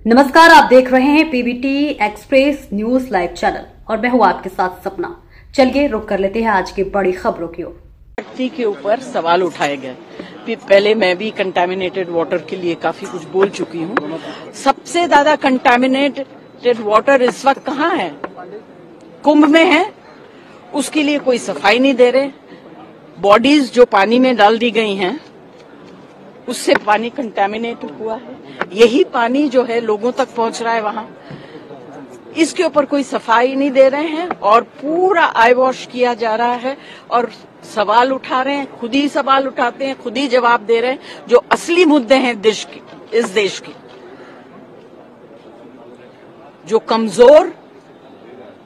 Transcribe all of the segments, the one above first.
नमस्कार, आप देख रहे हैं PBT express news live channel और मैं हूं आपके साथ सपना। चलिए रुक कर लेते हैं आज की बड़ी खबरों की ओर। धरती के ऊपर सवाल उठाए गए। पहले मैं भी कंटामिनेटेड वाटर के लिए काफी कुछ बोल चुकी हूँ। सबसे ज्यादा कंटामिनेटेड वाटर इस वक्त कहाँ है? कुंभ में है। उसके लिए कोई सफाई नहीं दे रहे। बॉडीज जो पानी में डाल दी गई हैं उससे पानी कंटामिनेट हुआ है। यही पानी जो है लोगों तक पहुंच रहा है वहां। इसके ऊपर कोई सफाई नहीं दे रहे हैं और पूरा आई वॉश किया जा रहा है और सवाल उठा रहे हैं। खुद ही सवाल उठाते हैं, खुद ही जवाब दे रहे हैं। जो असली मुद्दे हैं इस देश के, जो कमजोर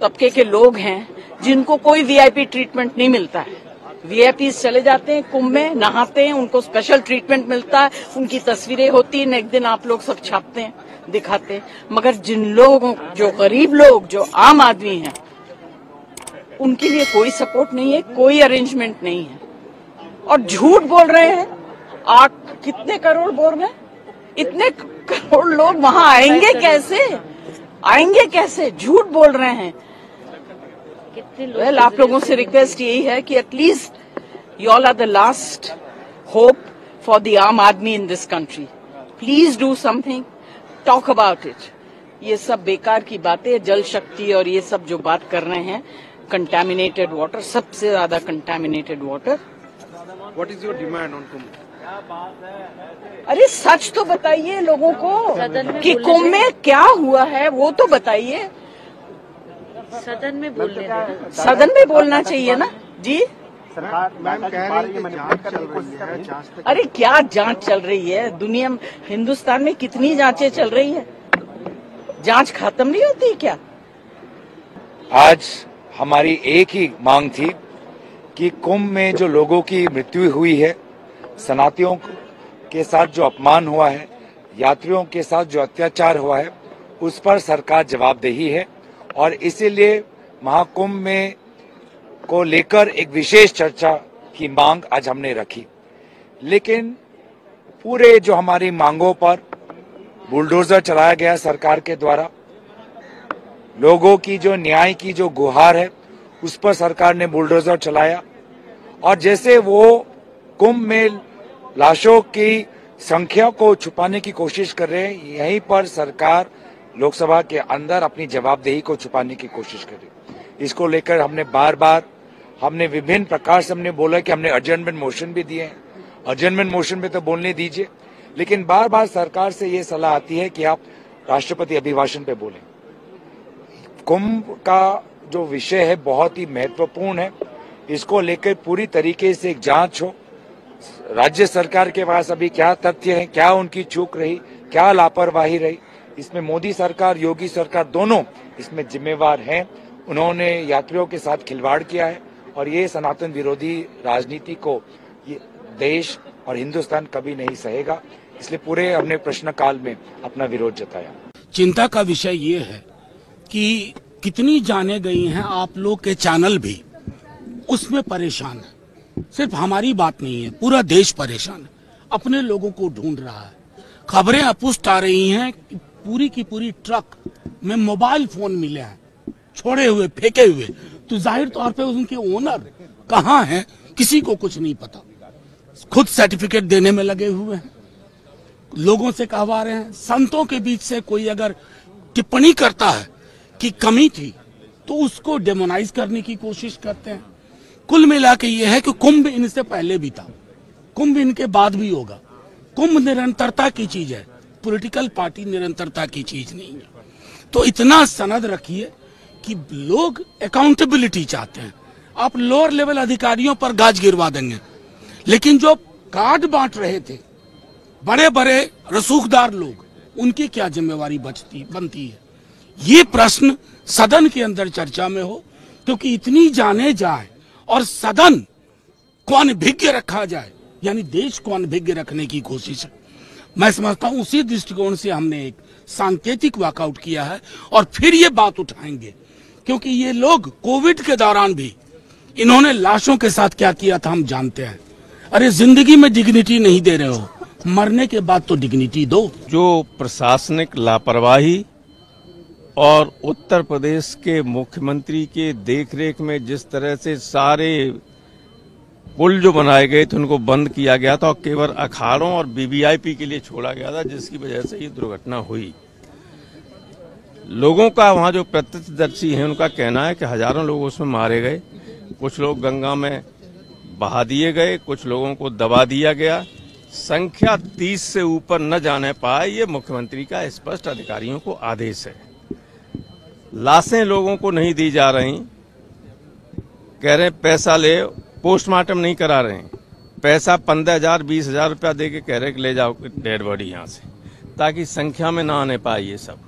तबके के लोग हैं, जिनको कोई वीआईपी ट्रीटमेंट नहीं मिलता है। वीआईपीज चले जाते हैं कुंभ में, नहाते हैं, उनको स्पेशल ट्रीटमेंट मिलता है, उनकी तस्वीरें होती हैं, एक दिन आप लोग सब छापते हैं, दिखाते हैं। मगर जिन लोगों, जो गरीब लोग, जो आम आदमी हैं, उनके लिए कोई सपोर्ट नहीं है, कोई अरेंजमेंट नहीं है और झूठ बोल रहे हैं। कितने करोड़ बोल रहे हैं? इतने करोड़ लोग वहां आएंगे कैसे? आएंगे कैसे? झूठ बोल रहे हैं। आप लोगों से रिक्वेस्ट यही है कि at least you all are the last hope for the aam aadmi in this country. Please do something, talk about it. ये सब बेकार की बातें, जल शक्ति और ये सब जो बात कर रहे हैं, कंटामिनेटेड वाटर, सबसे ज्यादा contaminated water. What is your demand on Kumbh? अरे सच तो बताइए लोगों को कि कुंभ में क्या हुआ है, वो तो बताइए। सदन में बोलना चाहिए ना जी। सरकार मैम कह रही है जांच चल रही है, जांच। अरे क्या जांच चल रही है? दुनिया में, हिंदुस्तान में कितनी जांचें चल रही है? जांच खत्म नहीं होती क्या? आज हमारी एक ही मांग थी कि कुंभ में जो लोगों की मृत्यु हुई है, शरणार्थियों के साथ जो अपमान हुआ है, यात्रियों के साथ जो अत्याचार हुआ है, उस पर सरकार जवाबदेही है और इसीलिए महाकुंभ में को लेकर एक विशेष चर्चा की मांग आज हमने रखी। लेकिन पूरे जो हमारी मांगों पर बुलडोजर चलाया गया सरकार के द्वारा, लोगों की जो न्याय की जो गुहार है उस पर सरकार ने बुलडोजर चलाया और जैसे वो कुंभ में लाशों की संख्या को छुपाने की कोशिश कर रहे हैं, यहीं पर सरकार लोकसभा के अंदर अपनी जवाबदेही को छुपाने की कोशिश करी। इसको लेकर हमने विभिन्न प्रकार से हमने बोला कि हमने अर्जेंटमेंट मोशन भी दिए हैं। अर्जेंटमेंट मोशन में तो बोलने दीजिए, लेकिन बार बार सरकार से ये सलाह आती है कि आप राष्ट्रपति अभिभाषण पे बोलें। कुंभ का जो विषय है बहुत ही महत्वपूर्ण है। इसको लेकर पूरी तरीके से एक जांच हो। राज्य सरकार के पास अभी क्या तथ्य है, क्या उनकी चूक रही, क्या लापरवाही रही, इसमें मोदी सरकार, योगी सरकार दोनों इसमें जिम्मेवार हैं। उन्होंने यात्रियों के साथ खिलवाड़ किया है और ये सनातन विरोधी राजनीति को ये देश और हिंदुस्तान कभी नहीं सहेगा। इसलिए पूरे हमने प्रश्नकाल में अपना विरोध जताया। चिंता का विषय ये है कि कितनी जाने गई हैं, आप लोग के चैनल भी उसमें परेशान है। सिर्फ हमारी बात नहीं है, पूरा देश परेशान है, अपने लोगों को ढूंढ रहा है। खबरें अपुष्ट आ रही हैं, पूरी की पूरी ट्रक में मोबाइल फोन मिले हैं, छोड़े हुए, फेंके हुए। तो जाहिर तौर पे उनके ओनर कहाँ हैं किसी को कुछ नहीं पता। खुद सर्टिफिकेट देने में लगे हुए हैं, लोगों से कहवा रहे हैं। संतों के बीच से कोई अगर टिप्पणी करता है कि कमी थी तो उसको डेमोनाइज करने की कोशिश करते हैं। कुल मिला के ये है कि कुंभ इनसे पहले भी था, कुंभ इनके बाद भी होगा। कुंभ निरंतरता की चीज है, पॉलिटिकल पार्टी निरंतरता की चीज नहीं है। तो इतना सनद रखिए कि लोग अकाउंटेबिलिटी चाहते हैं। आप लोअर लेवल अधिकारियों पर गाज गिरवा देंगे, लेकिन जो कार्ड बांट रहे थे बड़े बड़े रसूखदार लोग, उनकी क्या जिम्मेवारी बनती है? ये प्रश्न सदन के अंदर चर्चा में हो, क्योंकि इतनी जाने जाए और सदन को अनभिज्ञ रखा जाए, यानी देश को अनभिज्ञ रखने की कोशिश है। मैं समझता हूं उसी दृष्टिकोण से हमने एक सांकेतिक वॉकआउट किया है और फिर ये बात उठाएंगे, क्योंकि ये लोग कोविड के दौरान भी इन्होंने लाशों के साथ क्या किया था हम जानते हैं। अरे जिंदगी में डिग्निटी नहीं दे रहे हो, मरने के बाद तो डिग्निटी दो। जो प्रशासनिक लापरवाही और उत्तर प्रदेश के मुख्यमंत्री के देखरेख में जिस तरह से सारे पुल जो बनाए गए थे उनको बंद किया गया था और केवल अखाड़ों और वीवीआईपी के लिए छोड़ा गया था, जिसकी वजह से ये दुर्घटना हुई। लोगों का वहां जो प्रत्यक्षदर्शी हैं उनका कहना है कि हजारों लोग उसमें मारे गए, कुछ लोग गंगा में बहा दिए गए, कुछ लोगों को दबा दिया गया। संख्या 30 से ऊपर न जाने पाए, ये मुख्यमंत्री का स्पष्ट अधिकारियों को आदेश है। लाशें लोगों को नहीं दी जा रही, कह रहे पैसा ले, पोस्टमार्टम नहीं करा रहे हैं, पैसा 15,000 20,000 रुपया दे के कह रहे कि ले जाओ डेड बॉडी यहाँ से, ताकि संख्या में ना आने पाए ये सब।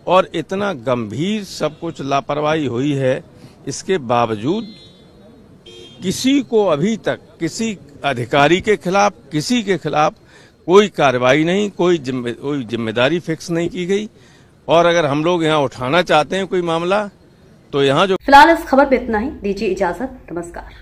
और इतना गंभीर सब कुछ लापरवाही हुई है, इसके बावजूद किसी को अभी तक किसी अधिकारी के खिलाफ, किसी के खिलाफ कोई कार्रवाई नहीं, कोई जिम्मेदारी फिक्स नहीं की गई। और अगर हम लोग यहाँ उठाना चाहते हैं कोई मामला, तो यहाँ जो फिलहाल इस खबर पे इतना ही। दीजिए इजाजत, नमस्कार।